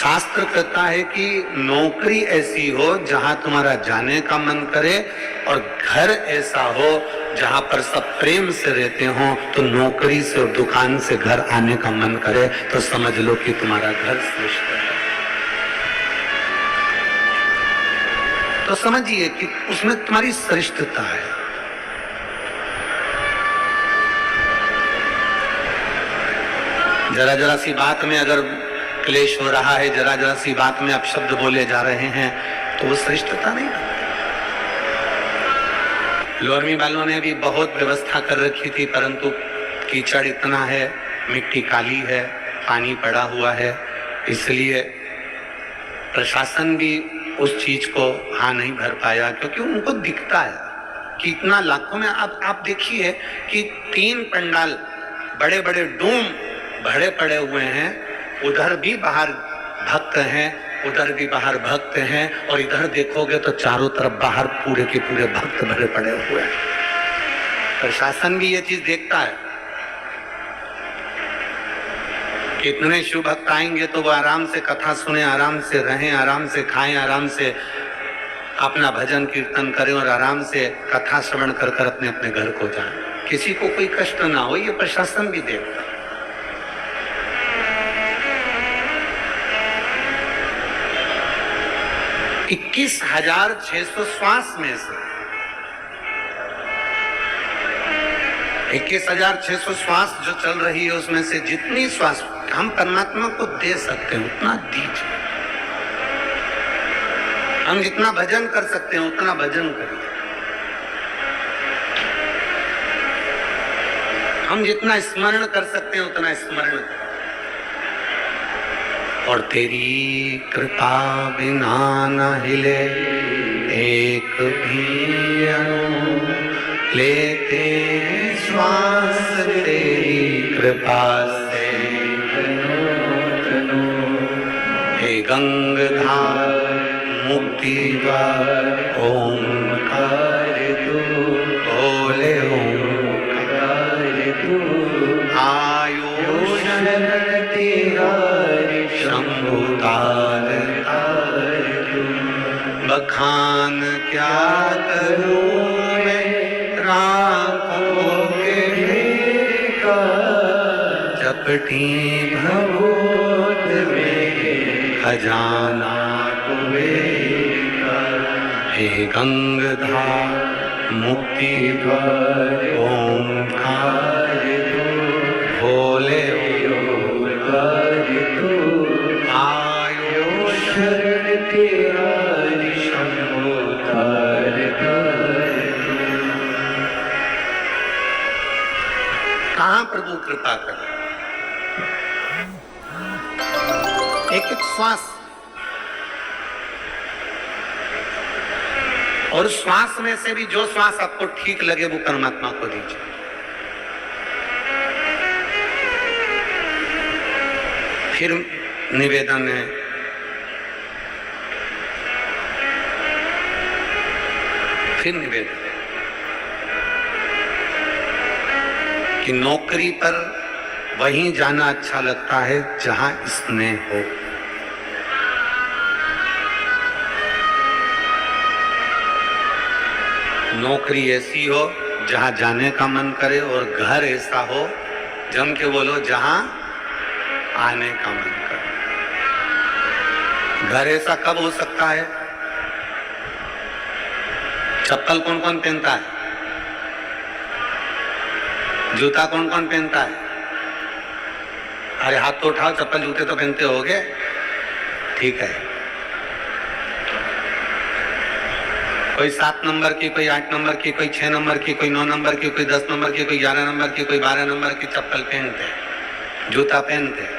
शास्त्र कहता है कि नौकरी ऐसी हो जहां तुम्हारा जाने का मन करे और घर ऐसा हो जहां पर सब प्रेम से रहते हो, तो नौकरी से और दुकान से घर आने का मन करे तो समझ लो कि तुम्हारा घर श्रेष्ठ है। तो समझिए कि उसमें तुम्हारी श्रेष्ठता है। जरा जरा सी बात में अगर क्लेश हो रहा है, जरा जरा सी बात में अपशब्द बोले जा रहे हैं, तो वो श्रेष्ठता नहीं। लोरमी वालों ने भी बहुत व्यवस्था कर रखी थी, परंतु कीचड़ इतना है, मिट्टी काली है, पानी पड़ा हुआ है, इसलिए प्रशासन भी उस चीज को हाँ नहीं भर पाया, क्योंकि उनको दिखता है कि इतना लाखों में। अब आप देखिए कि 3 पंडाल बड़े बड़े डूम भरे पड़े हुए हैं, उधर भी बाहर भक्त हैं, उधर भी बाहर भक्त हैं, और इधर देखोगे तो चारों तरफ बाहर पूरे के पूरे भक्त भरे पड़े हुए हैं। प्रशासन भी ये चीज देखता है। कितने शिव भक्त आएंगे तो वो आराम से कथा सुने, आराम से रहें, आराम से खाएं, आराम से अपना भजन कीर्तन करें और आराम से कथा श्रवण कर कर अपने अपने घर को जाएं, किसी को कोई कष्ट ना हो। ये प्रशासन भी देखता है। 21,600 श्वास में से 21,600 श्वास जो चल रही है, उसमें से जितनी श्वास हम परमात्मा को दे सकते हैं उतना दीजिए। हम जितना भजन कर सकते हैं उतना भजन करिए। हम जितना स्मरण कर सकते हैं उतना स्मरण करें। और तेरी कृपा बिना न हिले एक भी अणु, लेते श्वास तेरी कृपा से हे गंगाधार मुक्ति द्वार ओंकार तू, बोले ओंकार तू, आयुष तेरा शंभु तार तार तू। बखान क्या करूं मैं राखों के भेका, चपटी भभूत में खजाना कुबेर। हे गंगाधार मुक्ति द्वार ओंकार तू, भोले ओंकार तू, आयुष तेरा शंभु तार तार तू। कहाँ प्रभु कृपा कर, एक एक श्वास, और श्वास में से भी जो श्वास आपको ठीक लगे वो परमात्मा को दीजिए। फिर निवेदन है, फिर निवेदन है कि नौकरी पर वहीं जाना अच्छा लगता है जहां स्नेह हो। नौकरी ऐसी हो जहां जाने का मन करे, और घर ऐसा हो, जम के बोलो, जहां आने का मन करे। घर ऐसा कब हो सकता है? चप्पल कौन कौन पहनता है? जूता कौन कौन पहनता है? अरे हाथ तो उठाओ, चप्पल जूते तो पहनते होगे, ठीक है। कोई 7 नंबर की, कोई 8 नंबर की, कोई 6 नंबर की, कोई 9 नंबर की, कोई 10 नंबर की, कोई 11 नंबर की, कोई 12 नंबर की चप्पल पहनते हैं, जूता पहनते हैं।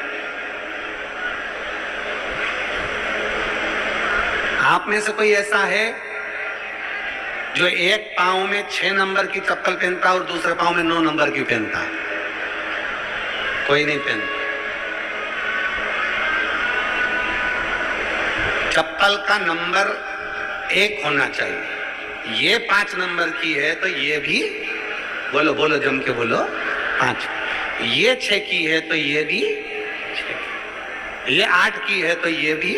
आप में से कोई ऐसा है जो एक पांव में 6 नंबर की चप्पल पहनता है और दूसरे पांव में 9 नंबर की पहनता है? कोई नहीं पहनता। चप्पल का नंबर 1 होना चाहिए। ये 5 नंबर की है तो ये भी, बोलो बोलो जम के बोलो, 5। ये 6 की है तो ये भी 6। ये 8 की है तो ये भी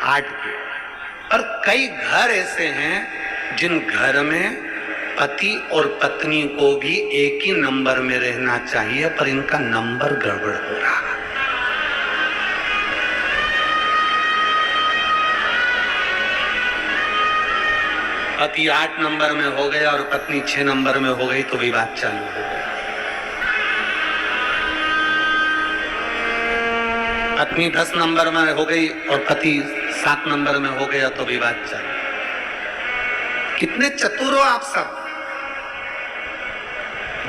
8 की। पर कई घर ऐसे हैं जिन घर में पति और पत्नी को भी एक ही नंबर में रहना चाहिए, पर इनका नंबर गड़बड़ हो रहा है। पति 8 नंबर में हो गया और पत्नी 6 नंबर में हो गई तो विवाद चालू हो गया। पत्नी 10 नंबर में हो गई और पति 7 नंबर में हो गया तो विवाद चालू। कितने चतुर हो आप सब।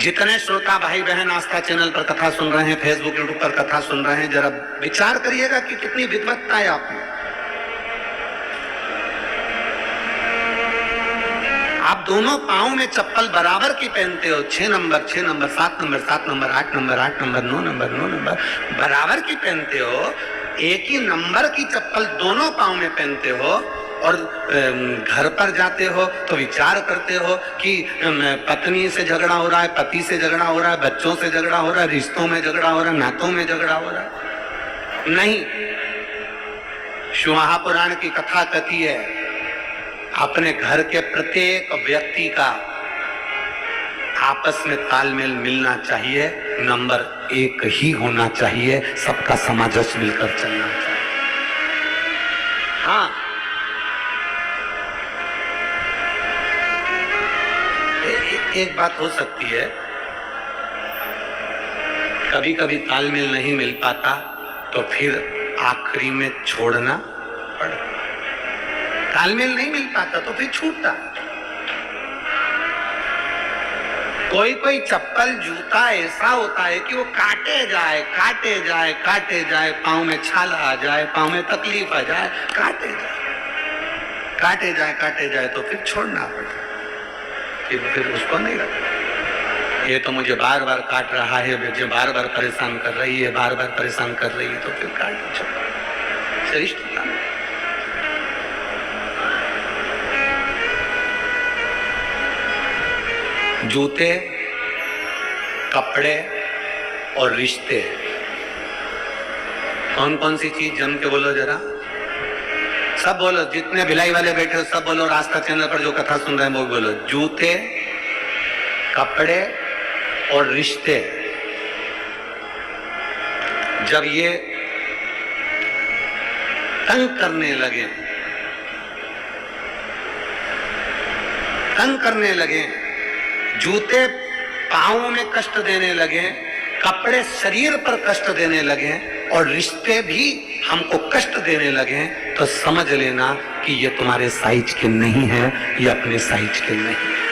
जितने श्रोता भाई बहन आस्था चैनल पर कथा सुन रहे हैं, फेसबुक यूट्यूब पर कथा सुन रहे हैं, जरा विचार करिएगा कि कितनी विद्वत्ता है आप में। आप दोनों पांव में चप्पल बराबर की पहनते हो, 6 number 6 number 7 number 7 number 8 number 8 number 9 number 9 number बराबर की पहनते हो। एक ही नंबर की चप्पल दोनों पांव में पहनते हो और घर पर जाते हो तो विचार करते हो कि पत्नी से झगड़ा हो रहा है, पति से झगड़ा हो रहा है, बच्चों से झगड़ा हो रहा है, रिश्तों में झगड़ा हो रहा है, नातों में झगड़ा हो रहा है। नहीं, शिवाहा पुराण की कथा कहती है अपने घर के प्रत्येक व्यक्ति का आपस में तालमेल मिलना चाहिए, नंबर 1 ही होना चाहिए, सबका सामंजस्य मिलकर चलना चाहिए। हाँ, एक बात हो सकती है, कभी कभी तालमेल नहीं मिल पाता तो फिर आखिरी में छोड़ना पड़ता। तालमेल नहीं मिल पाता तो फिर छूटता। कोई कोई चप्पल जूता ऐसा होता है कि वो काटे जाए काटे जाए काटे जाए, पांव में छाल आ जाए, पांव में तकलीफ आ जाए, काटे जाए काटे जाए काटे जाए तो फिर छोड़ना पड़ता, फिर उसको नहीं रखना। ये तो मुझे बार बार काट रहा है, मुझे बार बार परेशान कर रही है, बार बार परेशान कर रही है, तो फिर काट छोड़ श्रेष्ठ। जूते, कपड़े और रिश्ते, कौन कौन सी चीज जम के बोलो जरा, सब बोलो, जितने भिलाई वाले बैठे हो सब बोलो, आस्था चैनल पर जो कथा सुन रहे हैं वो बोलो। जूते, कपड़े और रिश्ते, जब ये तंग करने लगे, जूते पांवों में कष्ट देने लगे, कपड़े शरीर पर कष्ट देने लगे और रिश्ते भी हमको कष्ट देने लगे, तो समझ लेना कि ये तुम्हारे साइज के नहीं है, ये अपने साइज के नहीं है।